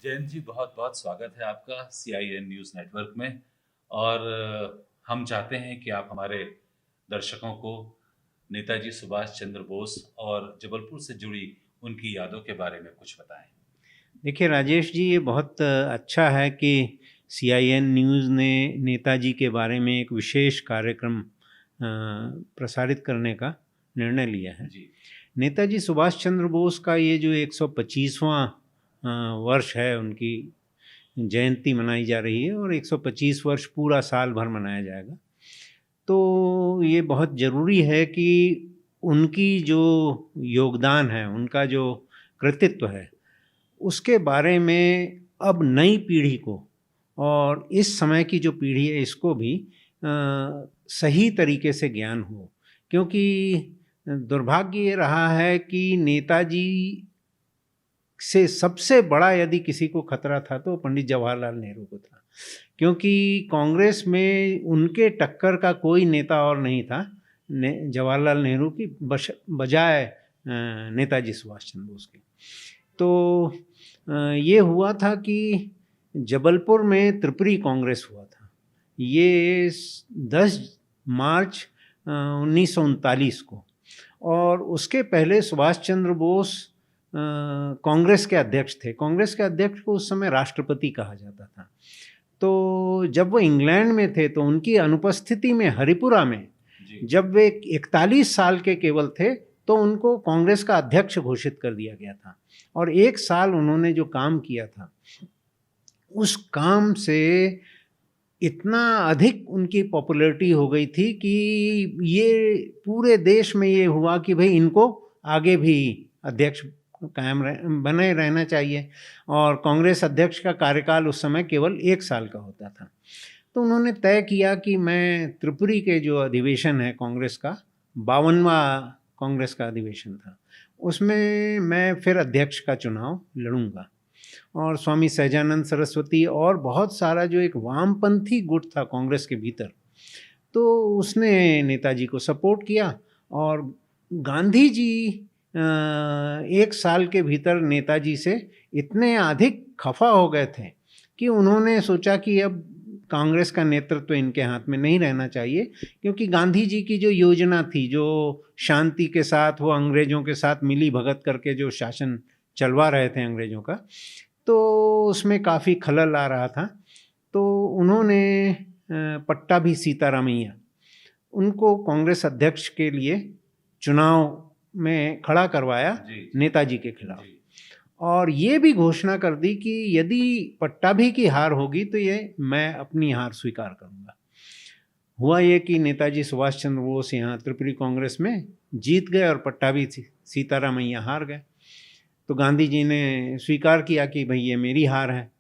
जयंत जी, बहुत बहुत स्वागत है आपका CIN न्यूज़ नेटवर्क में। और हम चाहते हैं कि आप हमारे दर्शकों को नेताजी सुभाष चंद्र बोस और जबलपुर से जुड़ी उनकी यादों के बारे में कुछ बताएं। देखिए राजेश जी, ये बहुत अच्छा है कि CIN न्यूज़ ने नेताजी के बारे में एक विशेष कार्यक्रम प्रसारित करने का निर्णय लिया है। जी। नेताजी सुभाष चंद्र बोस का ये जो 125वां वर्ष है, उनकी जयंती मनाई जा रही है और 125 वर्ष पूरा साल भर मनाया जाएगा। तो ये बहुत ज़रूरी है कि उनकी जो योगदान है, उनका जो कृतित्व है, उसके बारे में अब नई पीढ़ी को और इस समय की जो पीढ़ी है इसको भी सही तरीके से ज्ञान हो। क्योंकि दुर्भाग्य ये रहा है कि नेताजी से सबसे बड़ा यदि किसी को खतरा था तो पंडित जवाहरलाल नेहरू को था, क्योंकि कांग्रेस में उनके टक्कर का कोई नेता और नहीं था जवाहरलाल नेहरू की बजाय नेताजी सुभाष चंद्र बोस के। तो ये हुआ था कि जबलपुर में त्रिपुरी कांग्रेस हुआ था। ये 10 मार्च 1939 को, और उसके पहले सुभाष चंद्र बोस कांग्रेस के अध्यक्ष थे। कांग्रेस के अध्यक्ष को उस समय राष्ट्रपति कहा जाता था। तो जब वो इंग्लैंड में थे तो उनकी अनुपस्थिति में हरिपुरा में जब वे 41 साल के केवल थे तो उनको कांग्रेस का अध्यक्ष घोषित कर दिया गया था। और 1 साल उन्होंने जो काम किया था, उस काम से इतना अधिक उनकी पॉपुलैरिटी हो गई थी कि ये पूरे देश में ये हुआ कि भाई इनको आगे भी अध्यक्ष बने रहना चाहिए। और कांग्रेस अध्यक्ष का कार्यकाल उस समय केवल 1 साल का होता था। तो उन्होंने तय किया कि मैं त्रिपुरी के जो अधिवेशन है कांग्रेस का, 52वां कांग्रेस का अधिवेशन था, उसमें मैं फिर अध्यक्ष का चुनाव लड़ूंगा। और स्वामी सहजानंद सरस्वती और बहुत सारा जो एक वामपंथी गुट था कांग्रेस के भीतर, तो उसने नेताजी को सपोर्ट किया। और गांधी जी 1 साल के भीतर नेताजी से इतने अधिक खफा हो गए थे कि उन्होंने सोचा कि अब कांग्रेस का नेतृत्व इनके हाथ में नहीं रहना चाहिए, क्योंकि गांधी जी की जो योजना थी, जो शांति के साथ वो अंग्रेज़ों के साथ मिली भगत करके जो शासन चलवा रहे थे अंग्रेज़ों का, तो उसमें काफ़ी खलल आ रहा था। तो उन्होंने पट्टाभी सीतारामैया उनको कांग्रेस अध्यक्ष के लिए चुनाव में खड़ा करवाया नेताजी के खिलाफ। और ये भी घोषणा कर दी कि यदि पट्टाभी की हार होगी तो ये मैं अपनी हार स्वीकार करूंगा। हुआ ये कि नेताजी सुभाष चंद्र बोस यहाँ त्रिपुरी कांग्रेस में जीत गए और पट्टाभी सीतारामैया हार गए। तो गांधी जी ने स्वीकार किया कि भाई ये मेरी हार है।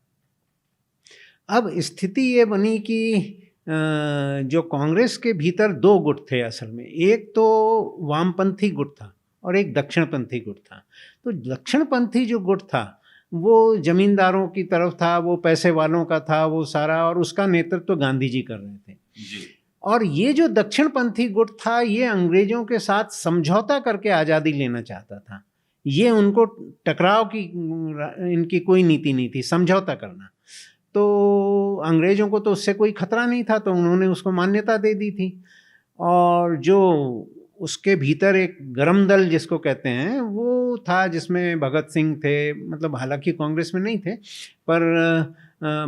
अब स्थिति ये बनी कि जो कांग्रेस के भीतर 2 गुट थे असल में। एक तो वामपंथी गुट था और एक दक्षिणपंथी गुट था। तो दक्षिणपंथी जो गुट था वो जमींदारों की तरफ था, वो पैसे वालों का था, वो सारा, और उसका नेतृत्व गांधी जी कर रहे थे जी। और ये जो दक्षिणपंथी गुट था ये अंग्रेजों के साथ समझौता करके आज़ादी लेना चाहता था। ये उनको टकराव की इनकी कोई नीति नहीं थी, समझौता करना। तो अंग्रेज़ों को तो उससे कोई खतरा नहीं था, तो उन्होंने उसको मान्यता दे दी थी। और जो उसके भीतर एक गरम दल जिसको कहते हैं वो था, जिसमें भगत सिंह थे, मतलब हालांकि कांग्रेस में नहीं थे, पर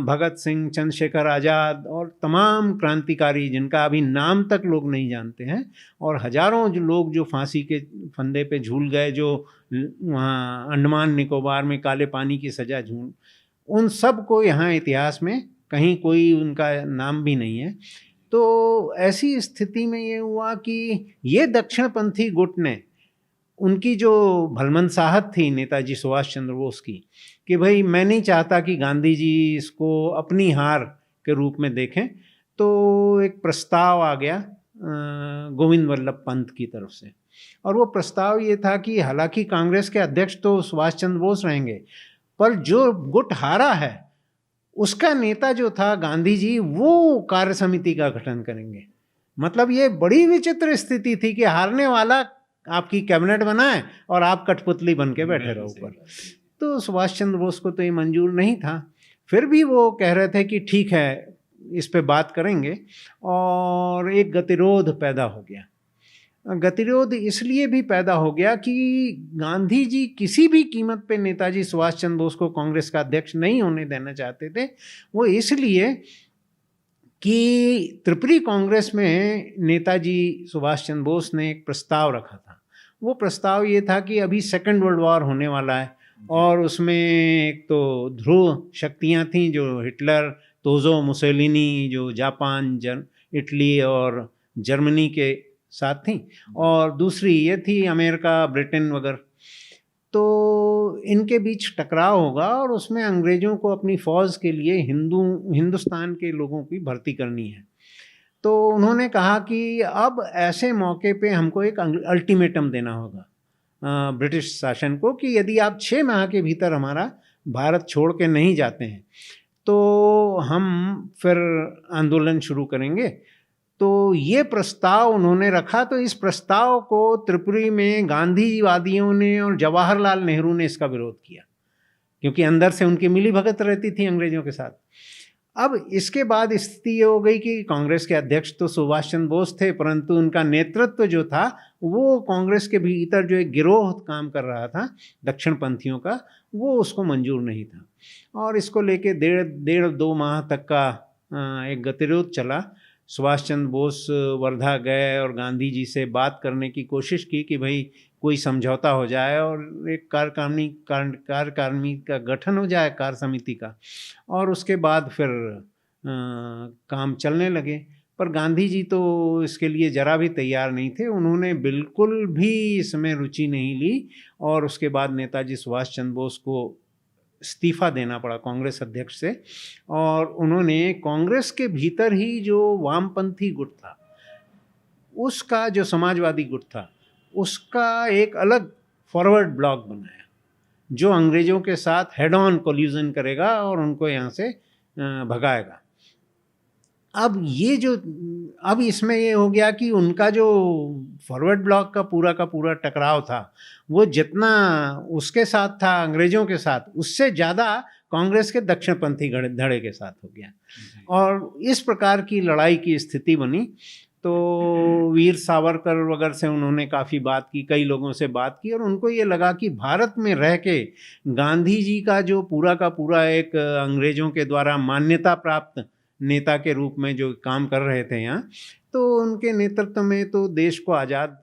भगत सिंह, चंद्रशेखर आज़ाद और तमाम क्रांतिकारी जिनका अभी नाम तक लोग नहीं जानते हैं, और हजारों जो लोग जो फांसी के फंदे पे झूल गए, जो वहाँ अंडमान निकोबार में काले पानी की सज़ा झूल, उन सब को यहाँ इतिहास में कहीं कोई उनका नाम भी नहीं है। तो ऐसी स्थिति में ये हुआ कि ये दक्षिणपंथी गुट ने, उनकी जो भलमनसाहत थी नेताजी सुभाष चंद्र बोस की, कि भाई मैं नहीं चाहता कि गांधी जी इसको अपनी हार के रूप में देखें। तो एक प्रस्ताव आ गया गोविंद वल्लभ पंत की तरफ से, और वो प्रस्ताव ये था कि हालांकि कांग्रेस के अध्यक्ष तो सुभाष चंद्र बोस रहेंगे, पर जो गुट हारा है उसका नेता जो था गांधी जी, वो कार्य समिति का गठन करेंगे। मतलब ये बड़ी विचित्र स्थिति थी कि हारने वाला आपकी कैबिनेट बनाए और आप कठपुतली बन के बैठे रहो ऊपर। तो सुभाष चंद्र बोस को तो ये मंजूर नहीं था। फिर भी वो कह रहे थे कि ठीक है, इस पे बात करेंगे, और एक गतिरोध पैदा हो गया। गतिरोध इसलिए भी पैदा हो गया कि गांधी जी किसी भी कीमत पे नेताजी सुभाष चंद्र बोस को कांग्रेस का अध्यक्ष नहीं होने देना चाहते थे। वो इसलिए कि त्रिपुरी कांग्रेस में नेताजी सुभाष चंद्र बोस ने एक प्रस्ताव रखा था। वो प्रस्ताव ये था कि अभी सेकेंड वर्ल्ड वॉर होने वाला है, और उसमें एक तो ध्रुव शक्तियाँ थीं जो हिटलर, तोजो मुसोलिनी जो जापान, इटली और जर्मनी के साथ थी, और दूसरी ये थी अमेरिका, ब्रिटेन वगैरह। तो इनके बीच टकराव होगा और उसमें अंग्रेज़ों को अपनी फ़ौज के लिए हिंदुस्तान के लोगों की भर्ती करनी है। तो उन्होंने कहा कि अब ऐसे मौके पे हमको एक अल्टीमेटम देना होगा ब्रिटिश शासन को कि यदि आप 6 माह के भीतर हमारा भारत छोड़ के नहीं जाते हैं तो हम फिर आंदोलन शुरू करेंगे। तो ये प्रस्ताव उन्होंने रखा। तो इस प्रस्ताव को त्रिपुरी में गांधीवादियों ने और जवाहरलाल नेहरू ने इसका विरोध किया, क्योंकि अंदर से उनकी मिलीभगत रहती थी अंग्रेजों के साथ। अब इसके बाद स्थिति ये हो गई कि कांग्रेस के अध्यक्ष तो सुभाष चंद्र बोस थे, परंतु उनका नेतृत्व जो था वो कांग्रेस के भीतर जो एक गिरोह काम कर रहा था दक्षिण पंथियों का, वो उसको मंजूर नहीं था। और इसको लेके डेढ़ 2 माह तक का एक गतिरोध चला। सुभाष चंद्र बोस वर्धा गए और गांधी जी से बात करने की कोशिश की कि भाई कोई समझौता हो जाए और एक कार्यकारिणी का गठन हो जाए, कार्य समिति का, और उसके बाद फिर काम चलने लगे। पर गांधी जी तो इसके लिए ज़रा भी तैयार नहीं थे। उन्होंने बिल्कुल भी इसमें रुचि नहीं ली, और उसके बाद नेताजी सुभाष चंद्र बोस को इस्तीफ़ा देना पड़ा कांग्रेस अध्यक्ष से। और उन्होंने कांग्रेस के भीतर ही जो वामपंथी गुट था, उसका जो समाजवादी गुट था, उसका एक अलग फॉरवर्ड ब्लॉक बनाया जो अंग्रेज़ों के साथ हेड ऑन कोल्यूजन करेगा और उनको यहाँ से भगाएगा। अब इसमें ये हो गया कि उनका जो फॉरवर्ड ब्लॉक का पूरा टकराव था, वो जितना उसके साथ था अंग्रेज़ों के साथ, उससे ज़्यादा कांग्रेस के दक्षिणपंथी धड़े के साथ हो गया, और इस प्रकार की लड़ाई की स्थिति बनी। तो वीर सावरकर वगैरह से उन्होंने काफ़ी बात की, कई लोगों से बात की, और उनको ये लगा कि भारत में रह के गांधी जी का जो पूरा एक अंग्रेज़ों के द्वारा मान्यता प्राप्त नेता के रूप में जो काम कर रहे थे यहाँ, तो उनके नेतृत्व में तो देश को आज़ाद